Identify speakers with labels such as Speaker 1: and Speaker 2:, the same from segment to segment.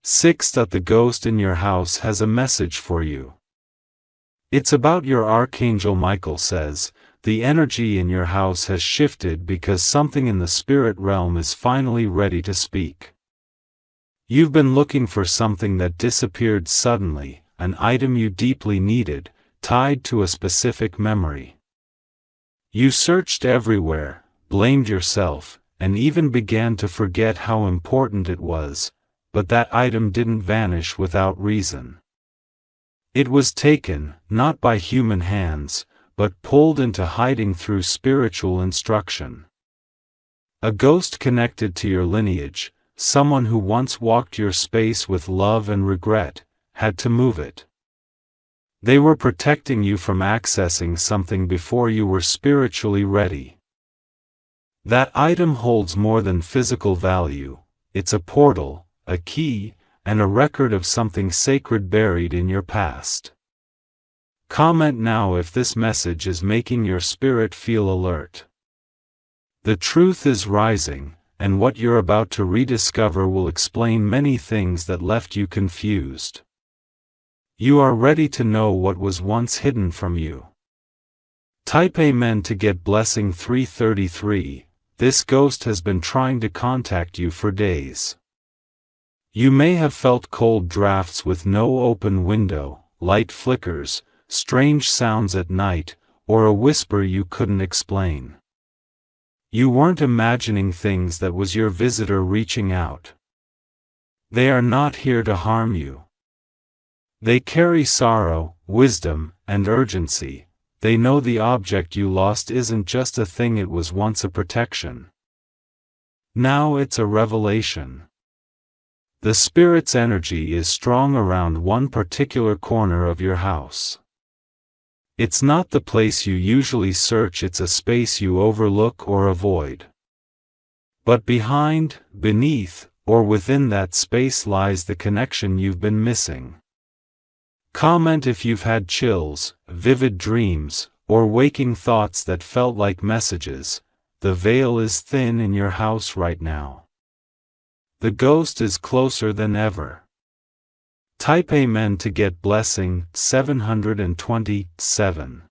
Speaker 1: 6. That the ghost in your house has a message for you. It's about your Archangel Michael says, the energy in your house has shifted because something in the spirit realm is finally ready to speak. You've been looking for something that disappeared suddenly, an item you deeply needed, tied to a specific memory. You searched everywhere, blamed yourself, and even began to forget how important it was, but that item didn't vanish without reason. It was taken, not by human hands, but pulled into hiding through spiritual instruction. A ghost connected to your lineage, someone who once walked your space with love and regret, had to move it. They were protecting you from accessing something before you were spiritually ready. That item holds more than physical value. It's a portal, a key, and a record of something sacred buried in your past. Comment now if this message is making your spirit feel alert. The truth is rising, and what you're about to rediscover will explain many things that left you confused. You are ready to know what was once hidden from you. Type Amen to get blessing 333. This ghost has been trying to contact you for days. You may have felt cold drafts with no open window, light flickers, strange sounds at night, or a whisper you couldn't explain. You weren't imagining things, that was your visitor reaching out. They are not here to harm you. They carry sorrow, wisdom, and urgency. They know the object you lost isn't just a thing, it was once a protection. Now it's a revelation. The spirit's energy is strong around one particular corner of your house. It's not the place you usually search, it's a space you overlook or avoid. But behind, beneath, or within that space lies the connection you've been missing. Comment if you've had chills, vivid dreams, or waking thoughts that felt like messages. The veil is thin in your house right now. The ghost is closer than ever. Type Amen to get blessing 727.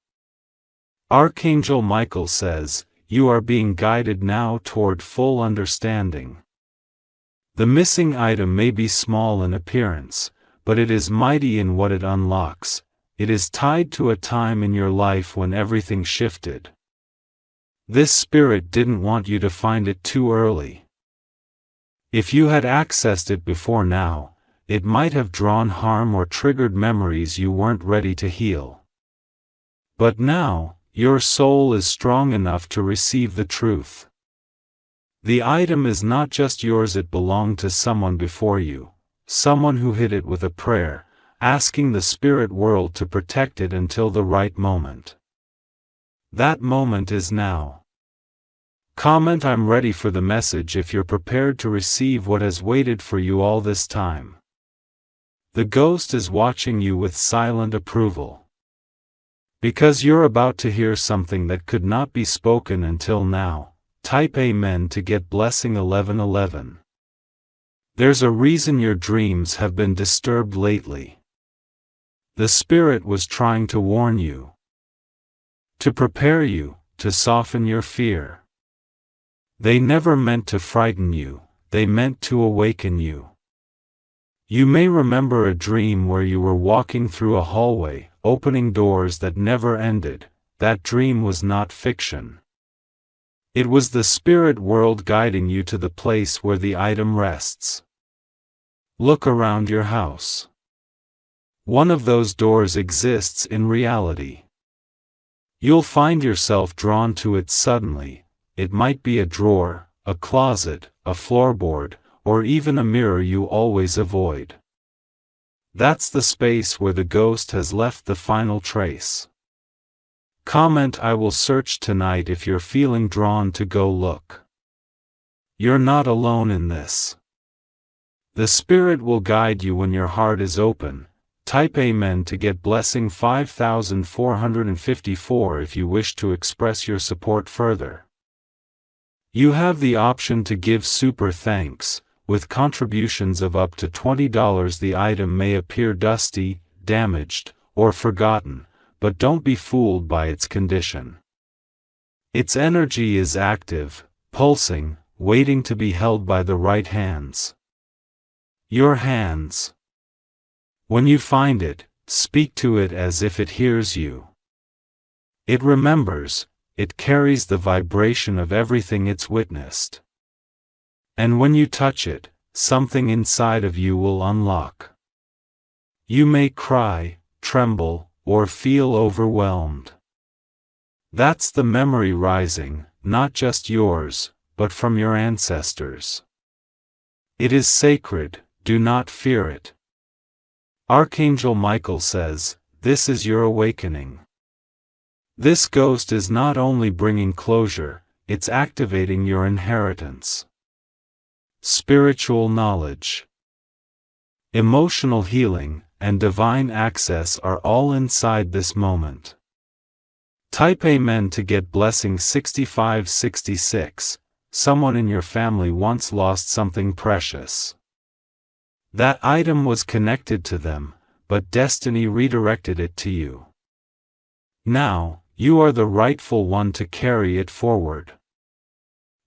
Speaker 1: Archangel Michael says, you are being guided now toward full understanding. The missing item may be small in appearance, but it is mighty in what it unlocks. It is tied to a time in your life when everything shifted. This spirit didn't want you to find it too early. If you had accessed it before now, it might have drawn harm or triggered memories you weren't ready to heal. But now, your soul is strong enough to receive the truth. The item is not just yours, it belonged to someone before you, someone who hid it with a prayer, asking the spirit world to protect it until the right moment. That moment is now. Comment I'm ready for the message if you're prepared to receive what has waited for you all this time. The ghost is watching you with silent approval. Because you're about to hear something that could not be spoken until now. Type Amen to get blessing 1111. There's a reason your dreams have been disturbed lately. The spirit was trying to warn you. To prepare you, to soften your fear. They never meant to frighten you, they meant to awaken you. You may remember a dream where you were walking through a hallway, opening doors that never ended. That dream was not fiction. It was the spirit world guiding you to the place where the item rests. Look around your house. One of those doors exists in reality. You'll find yourself drawn to it suddenly. It might be a drawer, a closet, a floorboard, or even a mirror you always avoid. That's the space where the ghost has left the final trace. Comment I will search tonight if you're feeling drawn to go look. You're not alone in this. The spirit will guide you when your heart is open. Type Amen to get blessing 5454 if you wish to express your support further. You have the option to give super thanks, with contributions of up to $20. The item may appear dusty, damaged, or forgotten, but don't be fooled by its condition. Its energy is active, pulsing, waiting to be held by the right hands. Your hands. When you find it, speak to it as if it hears you. It remembers, it carries the vibration of everything it's witnessed. And when you touch it, something inside of you will unlock. You may cry, tremble, or feel overwhelmed. That's the memory rising, not just yours, but from your ancestors. It is sacred, do not fear it. Archangel Michael says, this is your awakening. This ghost is not only bringing closure, it's activating your inheritance. Spiritual knowledge, emotional healing, and divine access are all inside this moment. Type Amen to get blessing 6566. Someone in your family once lost something precious. That item was connected to them, but destiny redirected it to you. Now, you are the rightful one to carry it forward.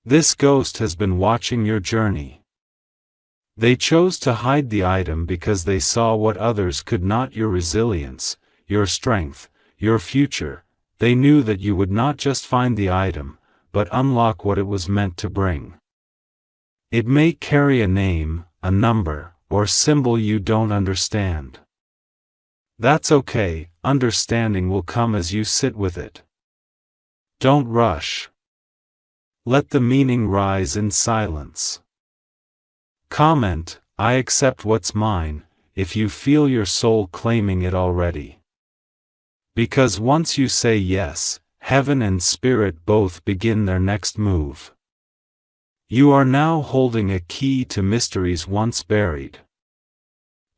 Speaker 1: This ghost has been watching your journey. They chose to hide the item because they saw what others could not: your resilience, your strength, your future. They knew that you would not just find the item, but unlock what it was meant to bring. It may carry a name, a number, or symbol you don't understand. That's okay, understanding will come as you sit with it. Don't rush. Let the meaning rise in silence. Comment, I accept what's mine, if you feel your soul claiming it already. Because once you say yes, heaven and spirit both begin their next move. You are now holding a key to mysteries once buried.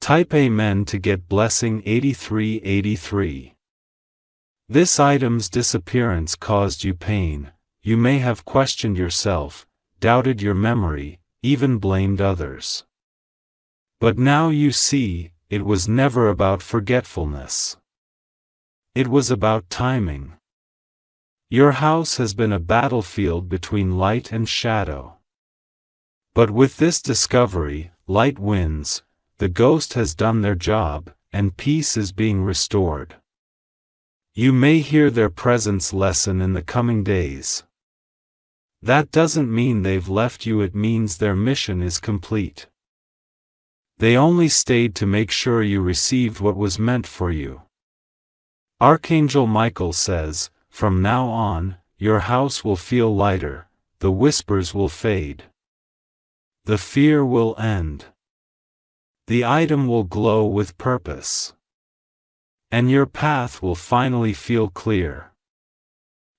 Speaker 1: Type Amen to get blessing 8383. This item's disappearance caused you pain. You may have questioned yourself, doubted your memory, even blamed others. But now you see, it was never about forgetfulness. It was about timing. Your house has been a battlefield between light and shadow. But with this discovery, light wins, the ghost has done their job, and peace is being restored. You may hear their presence lessen in the coming days. That doesn't mean they've left you, it means their mission is complete. They only stayed to make sure you received what was meant for you. Archangel Michael says, from now on, your house will feel lighter, the whispers will fade. The fear will end. The item will glow with purpose. And your path will finally feel clear.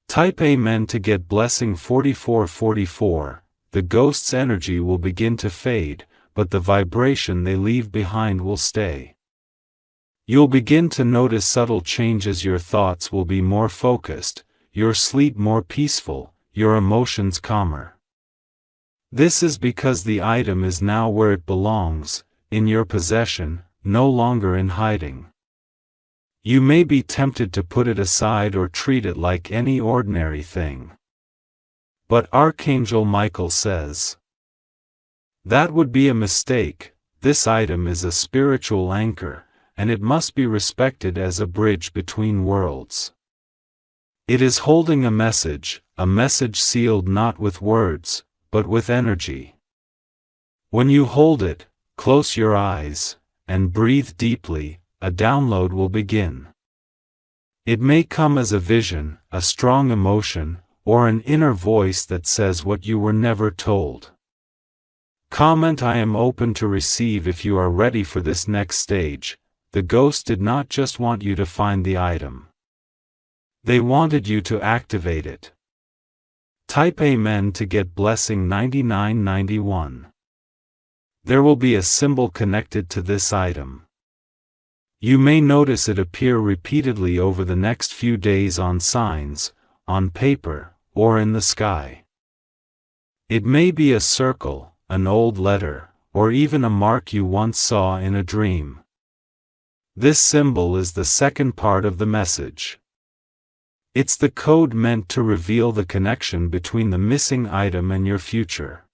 Speaker 1: Type Amen to get blessing 4444. The ghost's energy will begin to fade, but the vibration they leave behind will stay. You'll begin to notice subtle changes. Your thoughts will be more focused, your sleep more peaceful, your emotions calmer. This is because the item is now where it belongs, in your possession, no longer in hiding. You may be tempted to put it aside or treat it like any ordinary thing. But Archangel Michael says, that would be a mistake. This item is a spiritual anchor, and it must be respected as a bridge between worlds. It is holding a message sealed not with words, but with energy. When you hold it, close your eyes, and breathe deeply, a download will begin. It may come as a vision, a strong emotion, or an inner voice that says what you were never told. Comment, I am open to receive if you are ready for this next stage. The ghost did not just want you to find the item. They wanted you to activate it. Type Amen to get blessing 9991. There will be a symbol connected to this item. You may notice it appear repeatedly over the next few days on signs, on paper, or in the sky. It may be a circle, an old letter, or even a mark you once saw in a dream. This symbol is the second part of the message. It's the code meant to reveal the connection between the missing item and your future.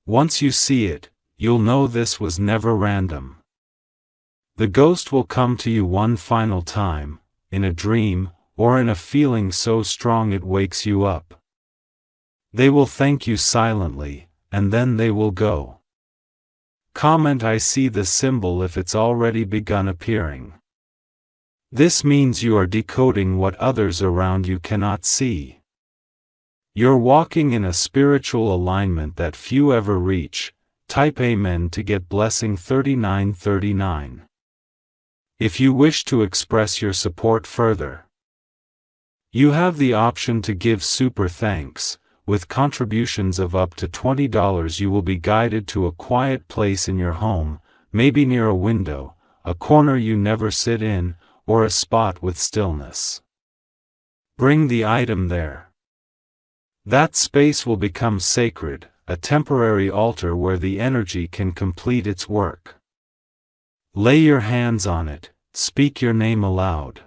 Speaker 1: Once you see it, you'll know this was never random. The ghost will come to you one final time, in a dream, or in a feeling so strong it wakes you up. They will thank you silently, and then they will go. Comment "I see the symbol" if it's already begun appearing. This means you are decoding what others around you cannot see. You're walking in a spiritual alignment that few ever reach. Type Amen to get blessing 3939. If you wish to express your support further, you have the option to give super thanks. With contributions of up to $20 you will be guided to a quiet place in your home, maybe near a window, a corner you never sit in, or a spot with stillness. Bring the item there. That space will become sacred, a temporary altar where the energy can complete its work. Lay your hands on it, speak your name aloud,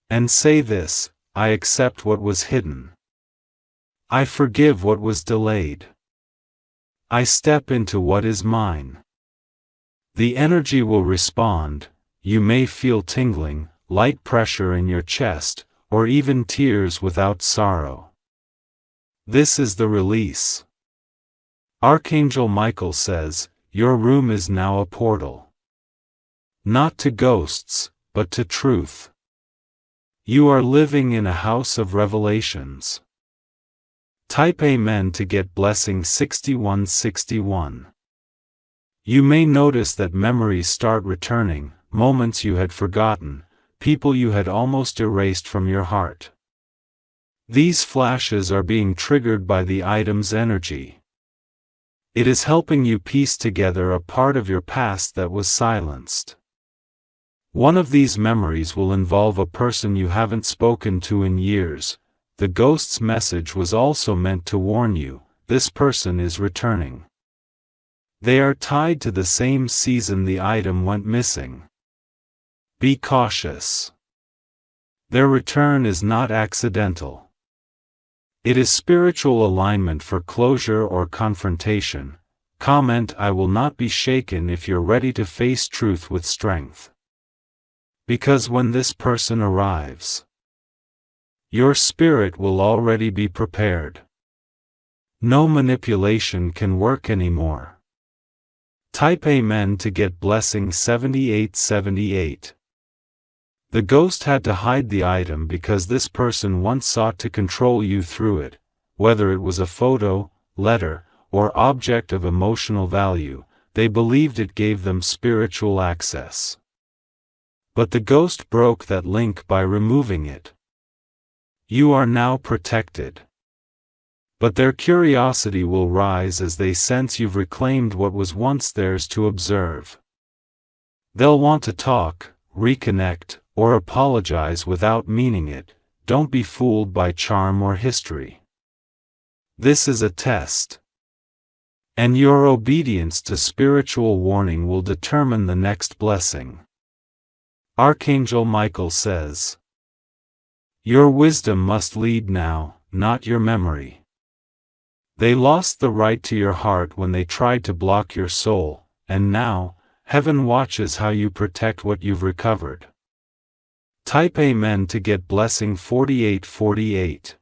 Speaker 1: and say this: I accept what was hidden. I forgive what was delayed. I step into what is mine. The energy will respond. You may feel tingling, light pressure in your chest, or even tears without sorrow. This is the release. Archangel Michael says, your room is now a portal. Not to ghosts, but to truth. You are living in a house of revelations. Type Amen to get blessing 6161. You may notice that memories start returning, moments you had forgotten, people you had almost erased from your heart. These flashes are being triggered by the item's energy. It is helping you piece together a part of your past that was silenced. One of these memories will involve a person you haven't spoken to in years. The ghost's message was also meant to warn you, this person is returning. They are tied to the same season the item went missing. Be cautious. Their return is not accidental. It is spiritual alignment for closure or confrontation. Comment "I will not be shaken" if you're ready to face truth with strength. Because when this person arrives, your spirit will already be prepared. No manipulation can work anymore. Type Amen to get blessing 7878. The ghost had to hide the item because this person once sought to control you through it, whether it was a photo, letter, or object of emotional value. They believed it gave them spiritual access. But the ghost broke that link by removing it. You are now protected. But their curiosity will rise as they sense you've reclaimed what was once theirs to observe. They'll want to talk, reconnect, or apologize without meaning it. Don't be fooled by charm or history. This is a test. And your obedience to spiritual warning will determine the next blessing. Archangel Michael says, your wisdom must lead now, not your memory. They lost the right to your heart when they tried to block your soul, and now, heaven watches how you protect what you've recovered. Type Amen to get blessing 4848.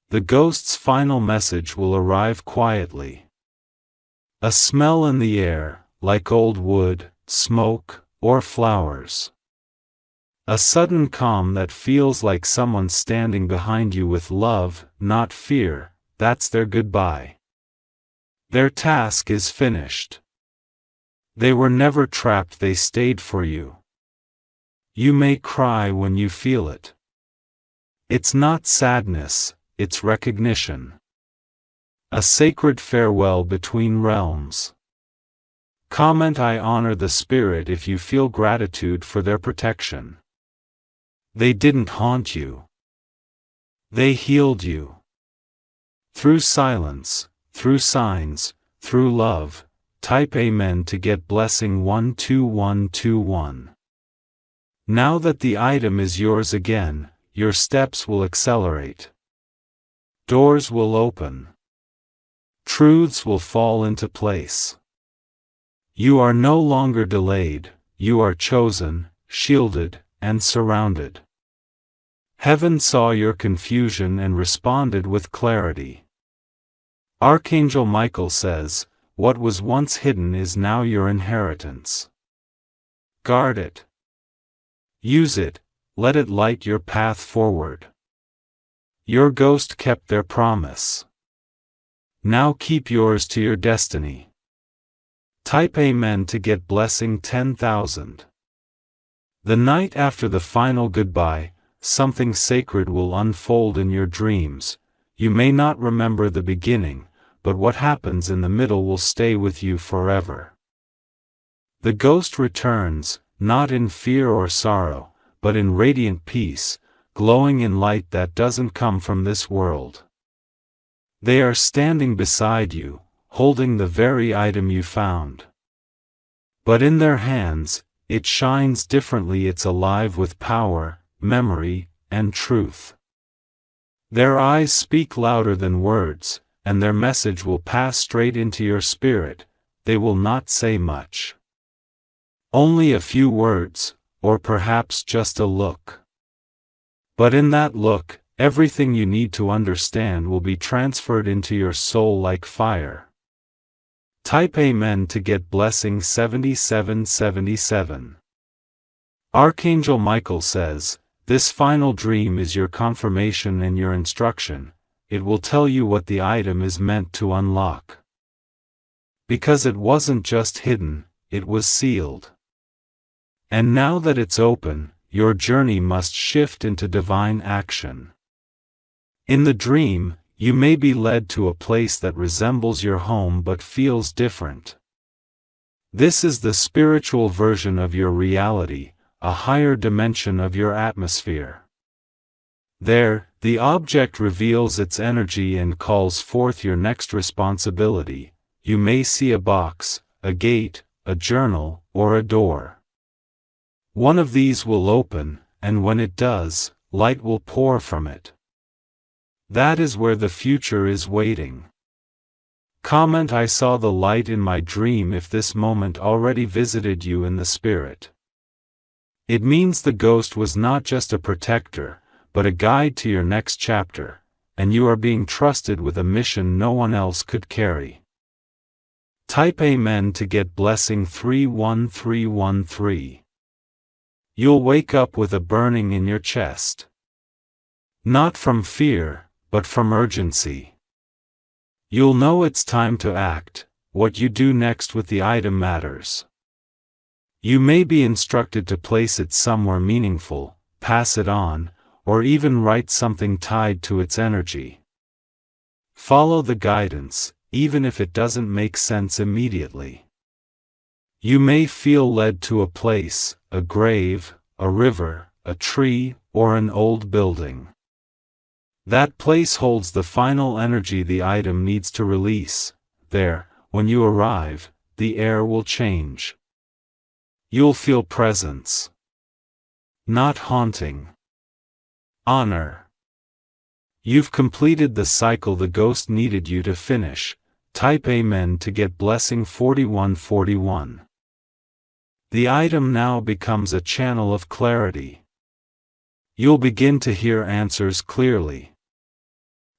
Speaker 1: The ghost's final message will arrive quietly. A smell in the air, like old wood, smoke, or flowers. A sudden calm that feels like someone standing behind you with love, not fear. That's their goodbye. Their task is finished. They were never trapped, they stayed for you. You may cry when you feel it. It's not sadness, it's recognition. A sacred farewell between realms. Comment "I honor the spirit" if you feel gratitude for their protection. They didn't haunt you. They healed you. Through silence, through signs, through love. Type Amen to get blessing 12121. Now that the item is yours again, your steps will accelerate. Doors will open. Truths will fall into place. You are no longer delayed, you are chosen, shielded, and surrounded. Heaven saw your confusion and responded with clarity. Archangel Michael says, "What was once hidden is now your inheritance." Guard it. Use it, let it light your path forward. Your ghost kept their promise. Now keep yours to your destiny. Type Amen to get blessing 10,000. The night after the final goodbye, something sacred will unfold in your dreams. You may not remember the beginning, but what happens in the middle will stay with you forever. The ghost returns, not in fear or sorrow, but in radiant peace, glowing in light that doesn't come from this world. They are standing beside you, holding the very item you found. But in their hands, it shines differently. It's alive with power, memory, and truth. Their eyes speak louder than words, and their message will pass straight into your spirit. They will not say much. Only a few words, or perhaps just a look. But in that look, everything you need to understand will be transferred into your soul like fire. Type Amen to get blessing 7777. Archangel Michael says, "This final dream is your confirmation and your instruction. It will tell you what the item is meant to unlock. Because it wasn't just hidden, it was sealed. And now that it's open, your journey must shift into divine action." In the dream, you may be led to a place that resembles your home but feels different. This is the spiritual version of your reality, a higher dimension of your atmosphere. There, the object reveals its energy and calls forth your next responsibility. You may see a box, a gate, a journal, or a door. One of these will open, and when it does, light will pour from it. That is where the future is waiting. Comment "I saw the light in my dream" if this moment already visited you in the spirit. It means the ghost was not just a protector, but a guide to your next chapter, and you are being trusted with a mission no one else could carry. Type Amen to get blessing 31313. You'll wake up with a burning in your chest. Not from fear, but from urgency. You'll know it's time to act. What you do next with the item matters. You may be instructed to place it somewhere meaningful, pass it on, or even write something tied to its energy. Follow the guidance, even if it doesn't make sense immediately. You may feel led to a place, a grave, a river, a tree, or an old building. That place holds the final energy the item needs to release. There, when you arrive, the air will change. You'll feel presence. Not haunting. Honor. You've completed the cycle the ghost needed you to finish. Type Amen to get blessing 4141. The item now becomes a channel of clarity. You'll begin to hear answers clearly.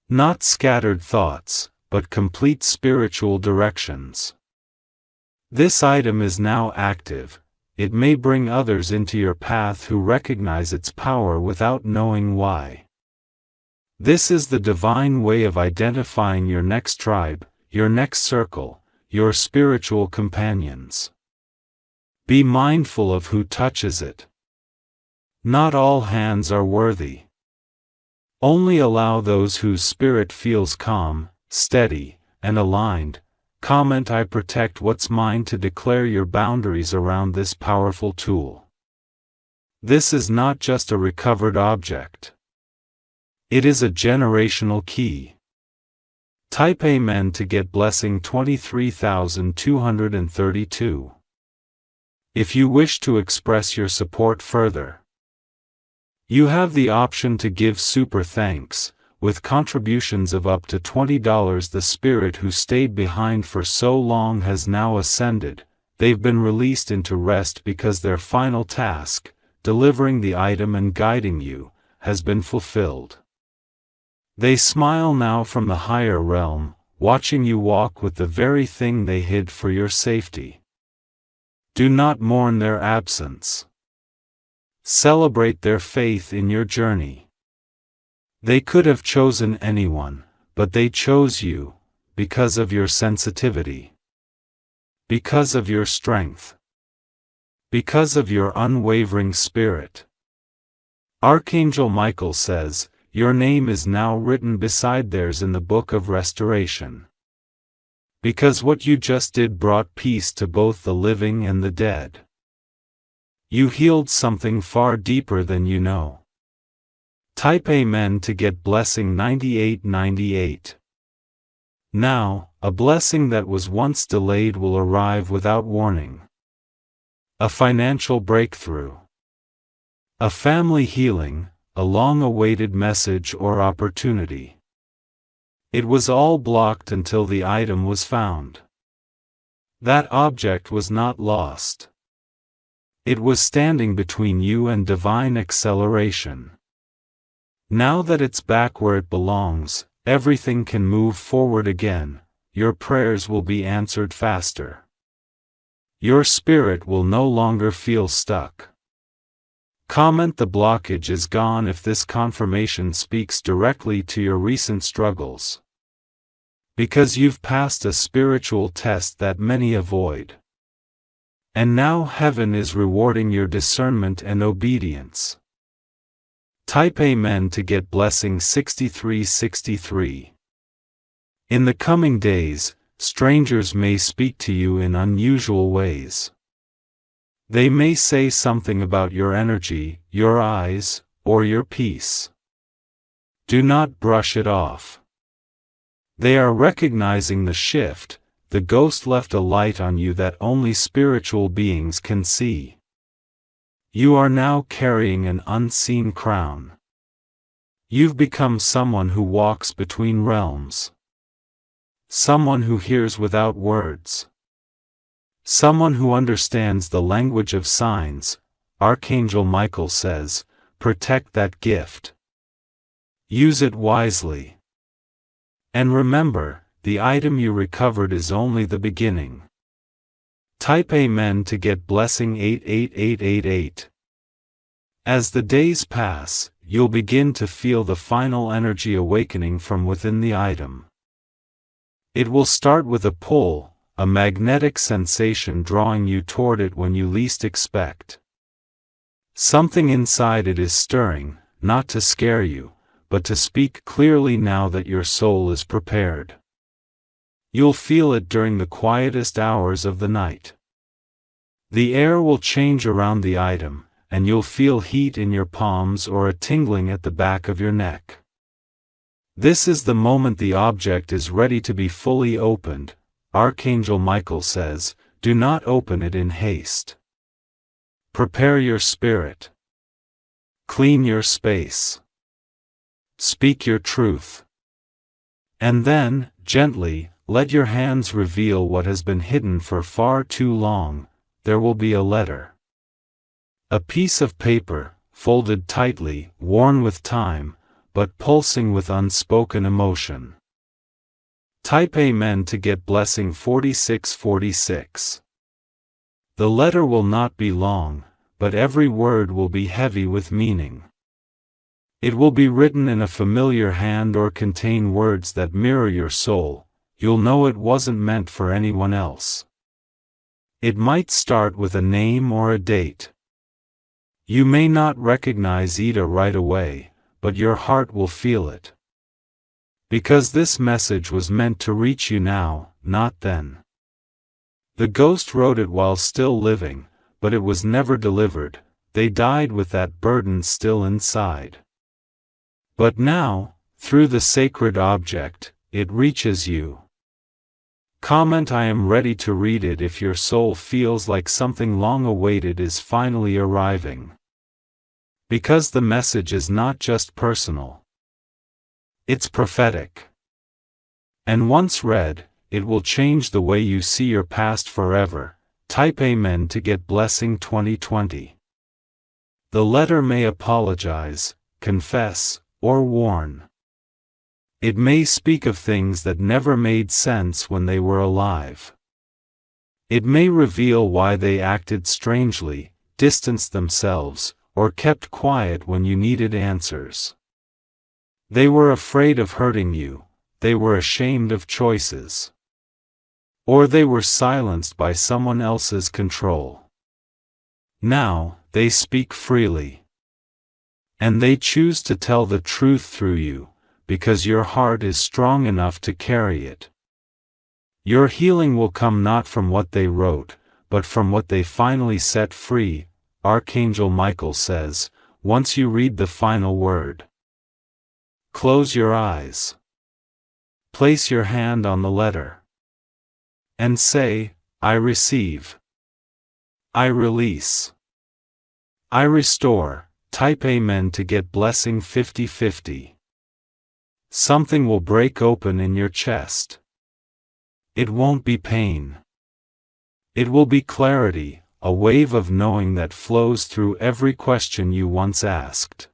Speaker 1: Not scattered thoughts, but complete spiritual directions. This item is now active. It may bring others into your path who recognize its power without knowing why. This is the divine way of identifying your next tribe, your next circle, your spiritual companions. Be mindful of who touches it. Not all hands are worthy. Only allow those whose spirit feels calm, steady, and aligned. Comment "I protect what's mine" to declare your boundaries around this powerful tool. This is not just a recovered object. It is a generational key. Type Amen to get blessing 23,232. If you wish to express your support further, you have the option to give super thanks, with contributions of up to $20. The spirit who stayed behind for so long has now ascended. They've been released into rest because their final task, delivering the item and guiding you, has been fulfilled. They smile now from the higher realm, watching you walk with the very thing they hid for your safety. Do not mourn their absence. Celebrate their faith in your journey. They could have chosen anyone, but they chose you, because of your sensitivity. Because of your strength. Because of your unwavering spirit. Archangel Michael says, your name is now written beside theirs in the book of restoration. Because what you just did brought peace to both the living and the dead. You healed something far deeper than you know. Type Amen to get blessing 9898. Now, a blessing that was once delayed will arrive without warning. A financial breakthrough. A family healing, a long-awaited message or opportunity. It was all blocked until the item was found. That object was not lost. It was standing between you and divine acceleration. Now that it's back where it belongs, everything can move forward again. Your prayers will be answered faster. Your spirit will no longer feel stuck. Comment the blockage is gone if this confirmation speaks directly to your recent struggles. Because you've passed a spiritual test that many avoid. And now heaven is rewarding your discernment and obedience. Type Amen to get blessing 6363. In the coming days, strangers may speak to you in unusual ways. They may say something about your energy, your eyes, or your peace. Do not brush it off. They are recognizing the shift. The ghost left a light on you that only spiritual beings can see. You are now carrying an unseen crown. You've become someone who walks between realms. Someone who hears without words. Someone who understands the language of signs. Archangel Michael says, protect that gift. Use it wisely. And remember, the item you recovered is only the beginning. Type Amen to get blessing 88888. As the days pass, you'll begin to feel the final energy awakening from within the item. It will start with a pull, a magnetic sensation drawing you toward it when you least expect. Something inside it is stirring, not to scare you, but to speak clearly now that your soul is prepared. You'll feel it during the quietest hours of the night. The air will change around the item, and you'll feel heat in your palms or a tingling at the back of your neck. This is the moment the object is ready to be fully opened. Archangel Michael says, do not open it in haste. Prepare your spirit. Clean your space. Speak your truth. And then, gently, let your hands reveal what has been hidden for far too long. There will be a letter. A piece of paper, folded tightly, worn with time, but pulsing with unspoken emotion. Type Amen to get blessing 4646. The letter will not be long, but every word will be heavy with meaning. It will be written in a familiar hand or contain words that mirror your soul. You'll know it wasn't meant for anyone else. It might start with a name or a date. You may not recognize Ida right away, but your heart will feel it. Because this message was meant to reach you now, not then. The ghost wrote it while still living, but it was never delivered. They died with that burden still inside. But now, through the sacred object, it reaches you. Comment I am ready to read it if your soul feels like something long awaited is finally arriving. Because the message is not just personal. It's prophetic. And once read, it will change the way you see your past forever. Type Amen to get blessing 2020. The letter may apologize, confess, or warn. It may speak of things that never made sense when they were alive. It may reveal why they acted strangely, distanced themselves, or kept quiet when you needed answers. They were afraid of hurting you, they were ashamed of choices. Or they were silenced by someone else's control. Now, they speak freely. And they choose to tell the truth through you, because your heart is strong enough to carry it. Your healing will come not from what they wrote, but from what they finally set free, Archangel Michael says, once you read the final word. Close your eyes. Place your hand on the letter. And say, I receive. I release. I restore. Type Amen to get blessing 50/50. Something will break open in your chest. It won't be pain. It will be clarity, a wave of knowing that flows through every question you once asked.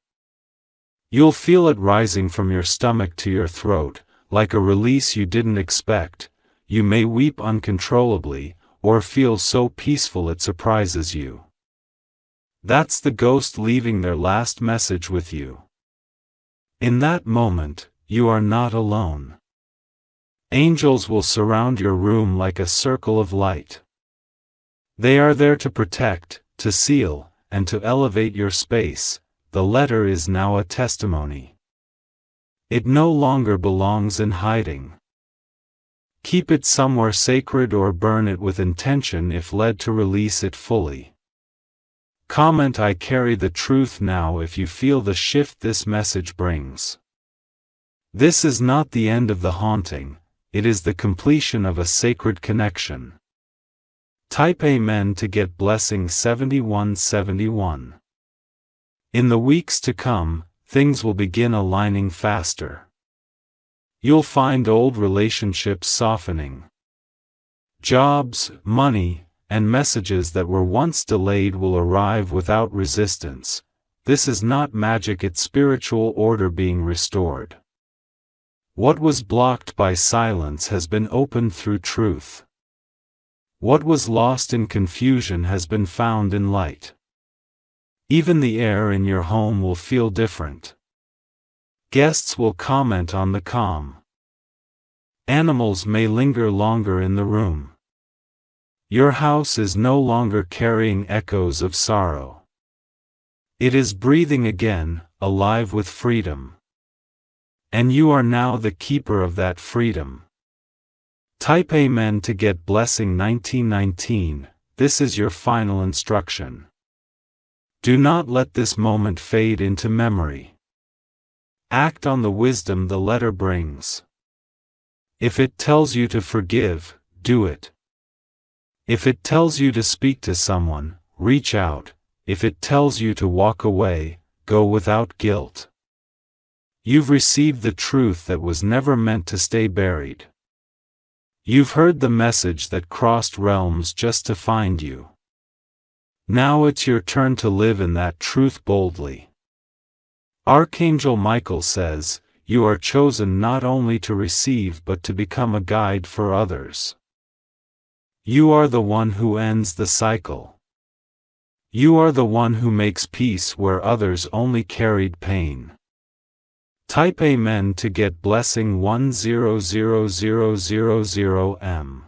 Speaker 1: You'll feel it rising from your stomach to your throat, like a release you didn't expect. You may weep uncontrollably, or feel so peaceful it surprises you. That's the ghost leaving their last message with you. In that moment, you are not alone. Angels will surround your room like a circle of light. They are there to protect, to seal, and to elevate your space. The letter is now a testimony. It no longer belongs in hiding. Keep it somewhere sacred or burn it with intention if led to release it fully. Comment I carry the truth now if you feel the shift this message brings. This is not the end of the haunting, it is the completion of a sacred connection. Type Amen to get blessing 7171. In the weeks to come, things will begin aligning faster. You'll find old relationships softening. Jobs, money, and messages that were once delayed will arrive without resistance. This is not magic, it's spiritual order being restored. What was blocked by silence has been opened through truth. What was lost in confusion has been found in light. Even the air in your home will feel different. Guests will comment on the calm. Animals may linger longer in the room. Your house is no longer carrying echoes of sorrow. It is breathing again, alive with freedom. And you are now the keeper of that freedom. Type Amen to get blessing 1919. This is your final instruction. Do not let this moment fade into memory. Act on the wisdom the letter brings. If it tells you to forgive, do it. If it tells you to speak to someone, reach out. If it tells you to walk away, go without guilt. You've received the truth that was never meant to stay buried. You've heard the message that crossed realms just to find you. Now it's your turn to live in that truth boldly. Archangel Michael says, you are chosen not only to receive but to become a guide for others. You are the one who ends the cycle. You are the one who makes peace where others only carried pain. Type Amen to get blessing 100000M.